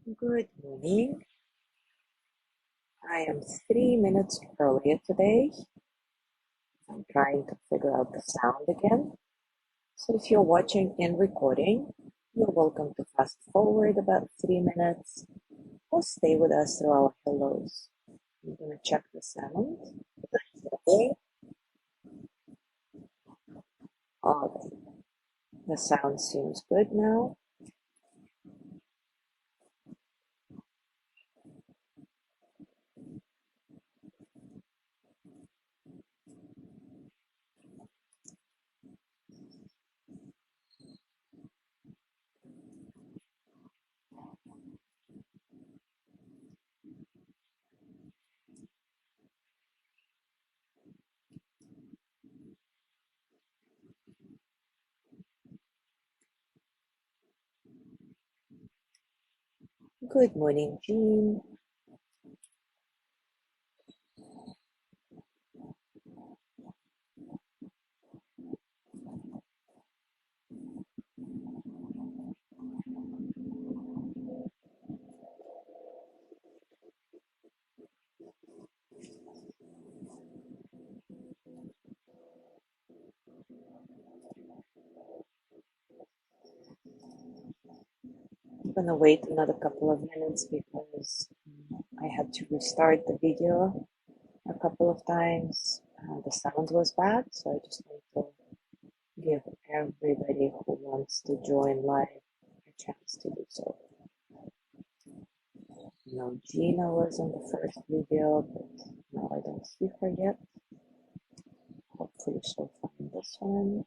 Good morning. I am 3 minutes earlier today. I'm trying to figure out the sound again. So if you're watching in recording, you're welcome to fast forward about 3 minutes or stay with us through our hellos. I'm going to check the sound. Okay. All right. The sound seems good now. Good morning, Jean. I'm going to wait another couple of minutes because I had to restart the video a couple of times. The sound was bad, so I just want to give everybody who wants to join live a chance to do so. Gina was in the first video, but now I don't see her yet. Hopefully she'll find this one.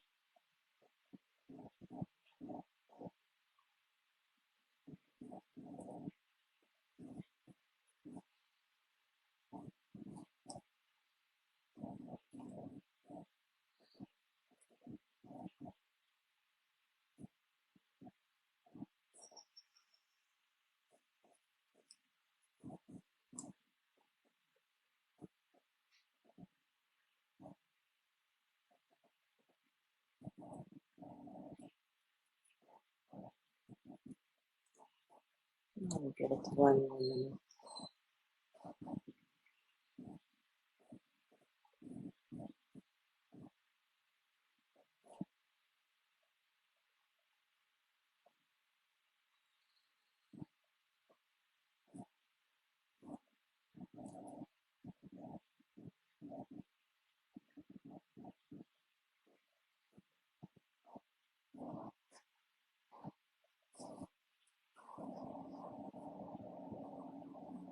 I'll give it 1 more minute.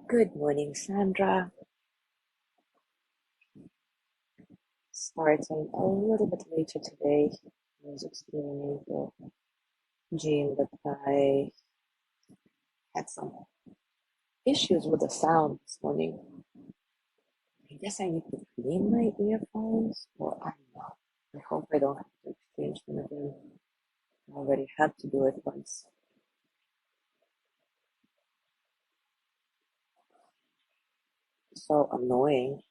Good morning, Sandra. Starting a little bit later today. I was explaining to Jean that I had some issues with the sound this morning. I guess I need to clean my earphones, or I don't know. I hope I don't have to exchange them again. I already had to do it once. So annoying.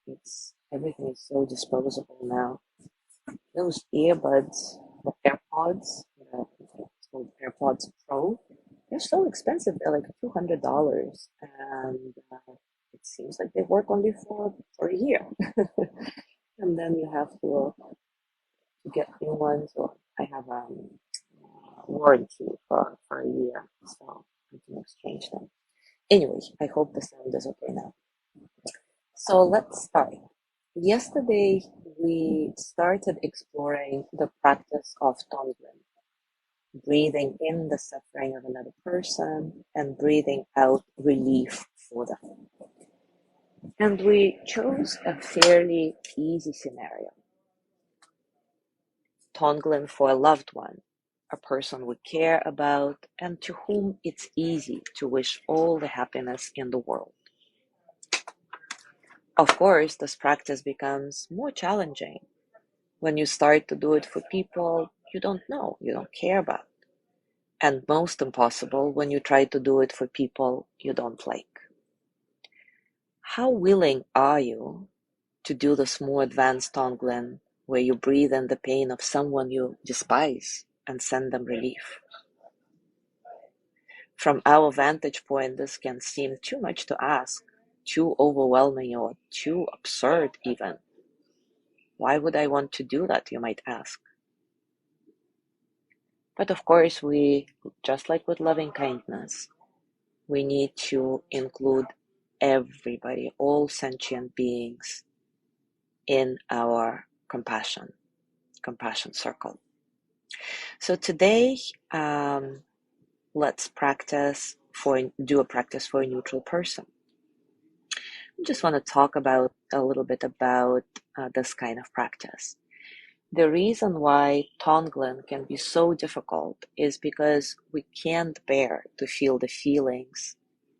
It's everything is so disposable now. Those earbuds, the AirPods, it's called AirPods Pro. They're so expensive. They're like $200, and it seems like they work only for a year, and then you have to get new ones. Or I have warranty for a year, so I can exchange them. Anyway, I hope the sound is okay now. So let's start. Yesterday, we started exploring the practice of Tonglen, breathing in the suffering of another person and breathing out relief for them. And we chose a fairly easy scenario. Tonglen for a loved one, a person we care about and to whom it's easy to wish all the happiness in the world. Of course, this practice becomes more challenging when you start to do it for people you don't know, you don't care about. And most impossible when you try to do it for people you don't like. How willing are you to do this more advanced Tonglen where you breathe in the pain of someone you despise and send them relief? From our vantage point, this can seem too much to ask, too overwhelming, or too absurd even. Why would I want to do that, you might ask? But of course, just like with loving kindness, we need to include everybody, all sentient beings, in our compassion circle. So today, let's do a practice for a neutral person. I just want to talk about a little bit about this kind of practice. The reason why Tonglen can be so difficult is because we can't bear to feel the feelings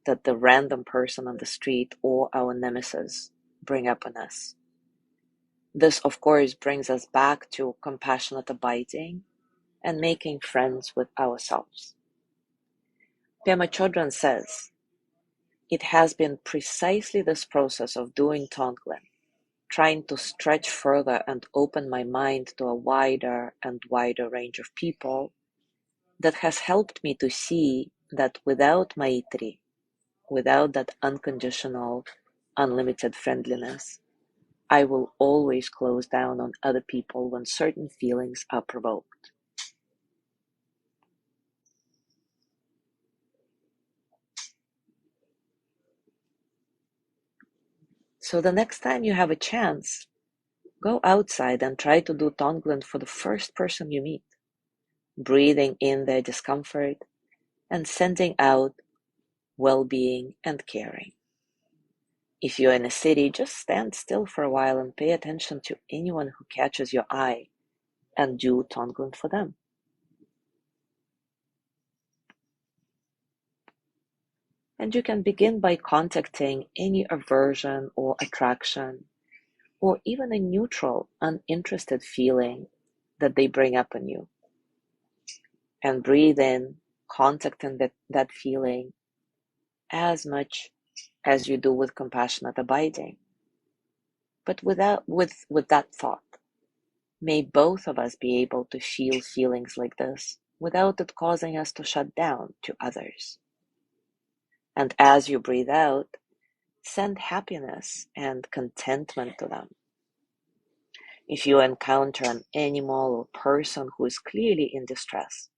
that the random person on the street or our nemesis bring up on us. This, of course, brings us back to compassionate abiding and making friends with ourselves. Pema Chodron says, it has been precisely this process of doing Tonglen, trying to stretch further and open my mind to a wider and wider range of people, that has helped me to see that without Maitri, without that unconditional, unlimited friendliness, I will always close down on other people when certain feelings are provoked. So the next time you have a chance, go outside and try to do Tonglen for the first person you meet, breathing in their discomfort and sending out well-being and caring. If you're in a city, just stand still for a while and pay attention to anyone who catches your eye and do Tonglen for them. And you can begin by contacting any aversion or attraction, or even a neutral, uninterested feeling that they bring up on you. And breathe in, contacting that feeling as much as you do with compassionate abiding. But with that thought, may both of us be able to feel feelings like this without it causing us to shut down to others. And as you breathe out, send happiness and contentment to them. If you encounter an animal or person who is clearly in distress,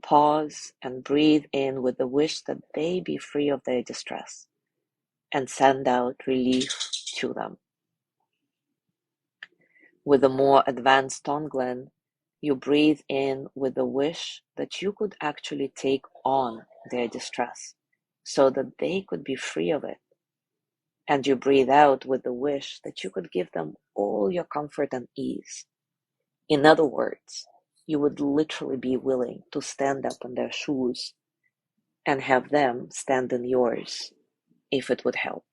pause and breathe in with the wish that they be free of their distress, and send out relief to them. With a more advanced Tonglen, you breathe in with the wish that you could actually take on their distress so that they could be free of it. And you breathe out with the wish that you could give them all your comfort and ease. In other words, you would literally be willing to stand up in their shoes and have them stand in yours if it would help.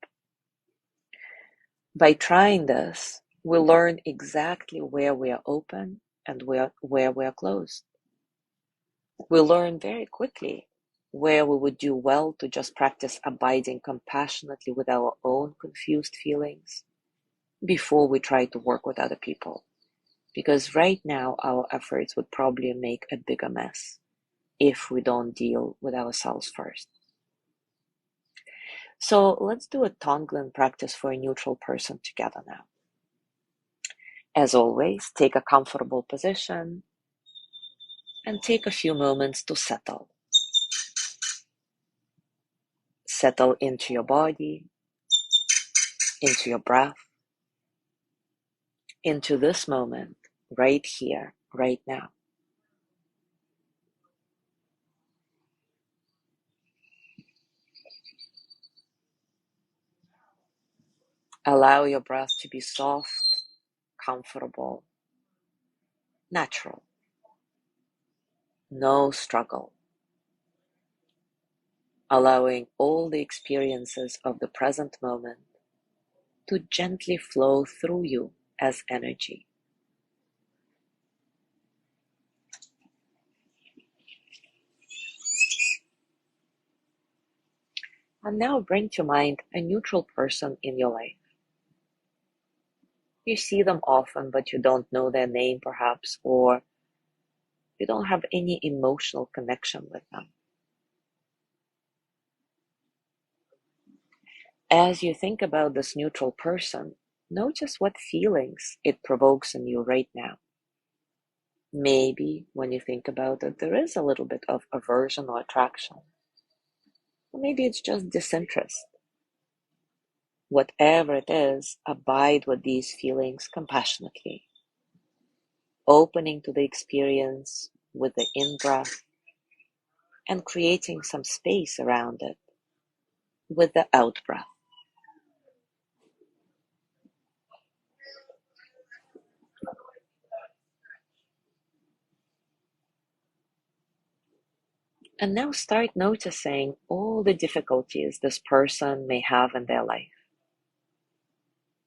By trying this, we learn exactly where we are open and where we are closed. We learn very quickly where we would do well to just practice abiding compassionately with our own confused feelings before we try to work with other people. Because right now, our efforts would probably make a bigger mess if we don't deal with ourselves first. So let's do a Tonglen practice for a neutral person together now. As always, take a comfortable position and take a few moments to settle. Settle into your body, into your breath, into this moment, right here, right now. Allow your breath to be soft, comfortable, natural. No struggle. Allowing all the experiences of the present moment to gently flow through you as energy. And now bring to mind a neutral person in your life. You see them often, but you don't know their name perhaps, or you don't have any emotional connection with them. As you think about this neutral person, notice what feelings it provokes in you right now. Maybe when you think about it, there is a little bit of aversion or attraction. Or maybe it's just disinterest. Whatever it is, abide with these feelings compassionately, opening to the experience with the in-breath and creating some space around it with the out-breath. And now start noticing all the difficulties this person may have in their life.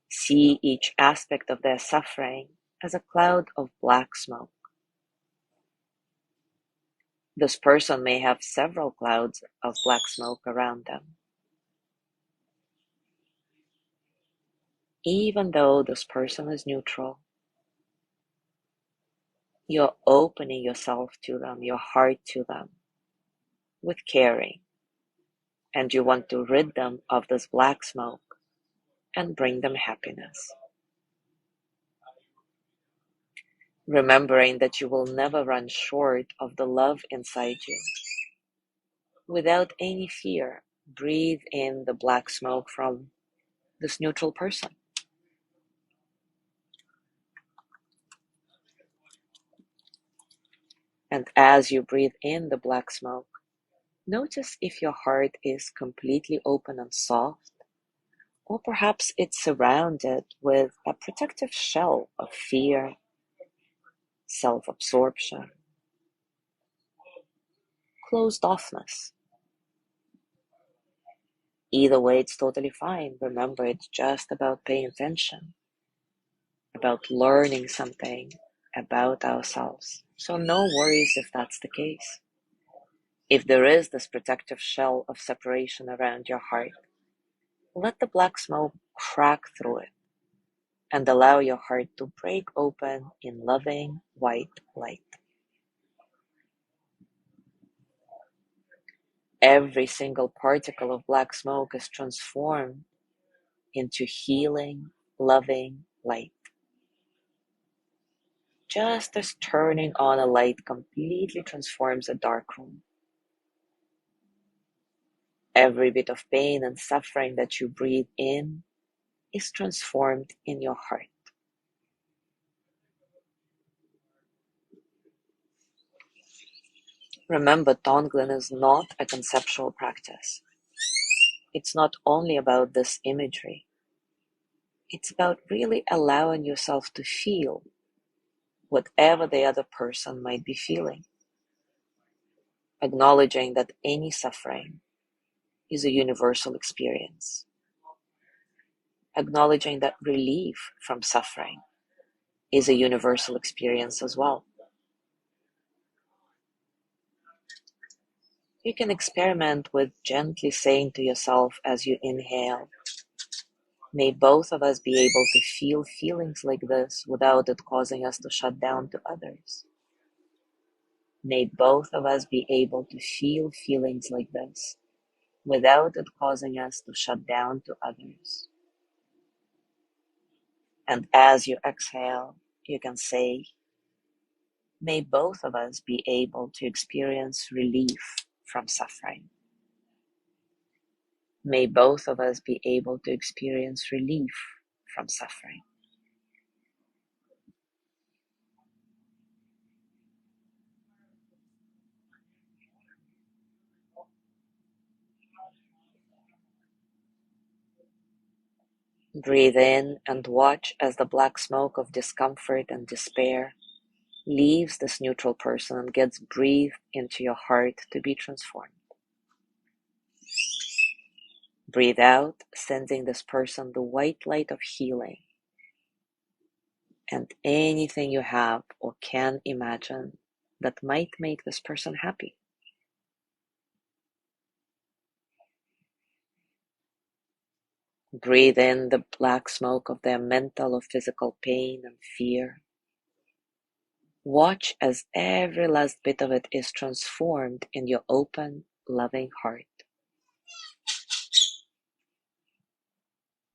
See each aspect of their suffering as a cloud of black smoke. This person may have several clouds of black smoke around them. Even though this person is neutral, you're opening yourself to them, your heart to them, with caring, and you want to rid them of this black smoke and bring them happiness. Remembering that you will never run short of the love inside you. Without any fear, breathe in the black smoke from this neutral person. And as you breathe in the black smoke, notice if your heart is completely open and soft, or perhaps it's surrounded with a protective shell of fear, self-absorption, closed offness. Either way, it's totally fine. Remember, it's just about paying attention, about learning something about ourselves. So no worries if that's the case. If there is this protective shell of separation around your heart, let the black smoke crack through it and allow your heart to break open in loving white light. Every single particle of black smoke is transformed into healing, loving light. Just as turning on a light completely transforms a dark room. Every bit of pain and suffering that you breathe in is transformed in your heart. Remember, Tonglen is not a conceptual practice. It's not only about this imagery. It's about really allowing yourself to feel whatever the other person might be feeling. Acknowledging that any suffering is a universal experience. Acknowledging that relief from suffering is a universal experience as well. You can experiment with gently saying to yourself as you inhale, may both of us be able to feel feelings like this without it causing us to shut down to others. May both of us be able to feel feelings like this without it causing us to shut down to others. And as you exhale, you can say, may both of us be able to experience relief from suffering. May both of us be able to experience relief from suffering. Breathe in and watch as the black smoke of discomfort and despair leaves this neutral person and gets breathed into your heart to be transformed. Breathe out, sending this person the white light of healing and anything you have or can imagine that might make this person happy. Breathe in the black smoke of their mental or physical pain and fear. Watch as every last bit of it is transformed in your open, loving heart.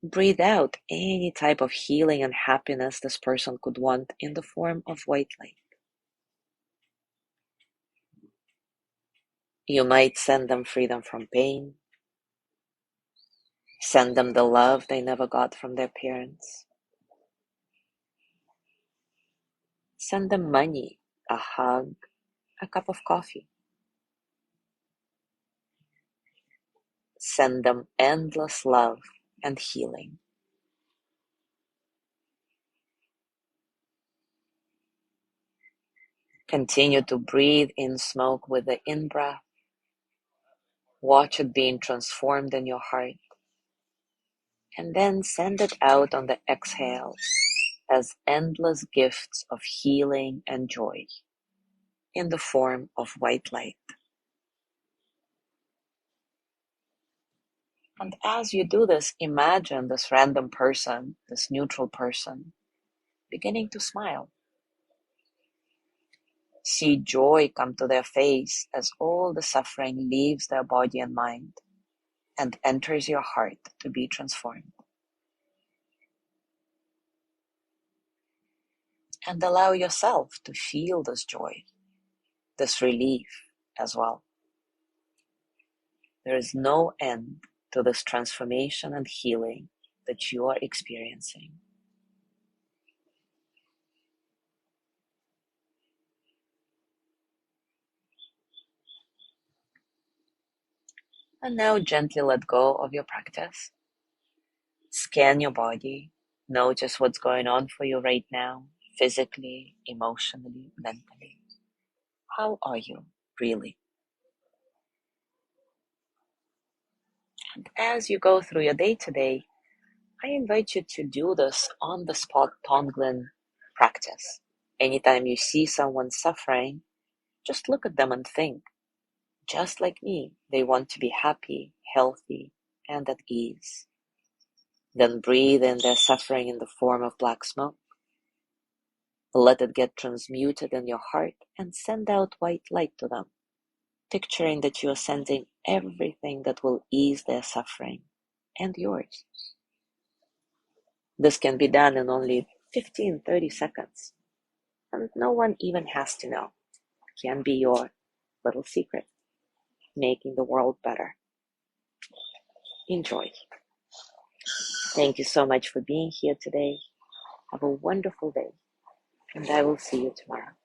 Breathe out any type of healing and happiness this person could want in the form of white light. You might send them freedom from pain, send them the love they never got from their parents, send them money, a hug, a cup of coffee. Send them endless love and healing. Continue to breathe in smoke with the in-breath. Watch it being transformed in your heart. And then send it out on the exhale as endless gifts of healing and joy in the form of white light. And as you do this, imagine this random person, this neutral person, beginning to smile. See joy come to their face as all the suffering leaves their body and mind and enters your heart to be transformed. And allow yourself to feel this joy, this relief as well. There is no end to this transformation and healing that you are experiencing. And now gently let go of your practice. Scan your body. Notice what's going on for you right now, physically, emotionally, mentally. How are you, really? And as you go through your day today, I invite you to do this on the spot Tonglen practice. Anytime you see someone suffering, just look at them and think, just like me, they want to be happy, healthy, and at ease. Then breathe in their suffering in the form of black smoke. Let it get transmuted in your heart and send out white light to them, picturing that you are sending everything that will ease their suffering and yours. This can be done in only 15-30 seconds, and no one even has to know. It can be your little secret, making the world better. Enjoy. Thank you so much for being here today. Have a wonderful day, and I will see you tomorrow.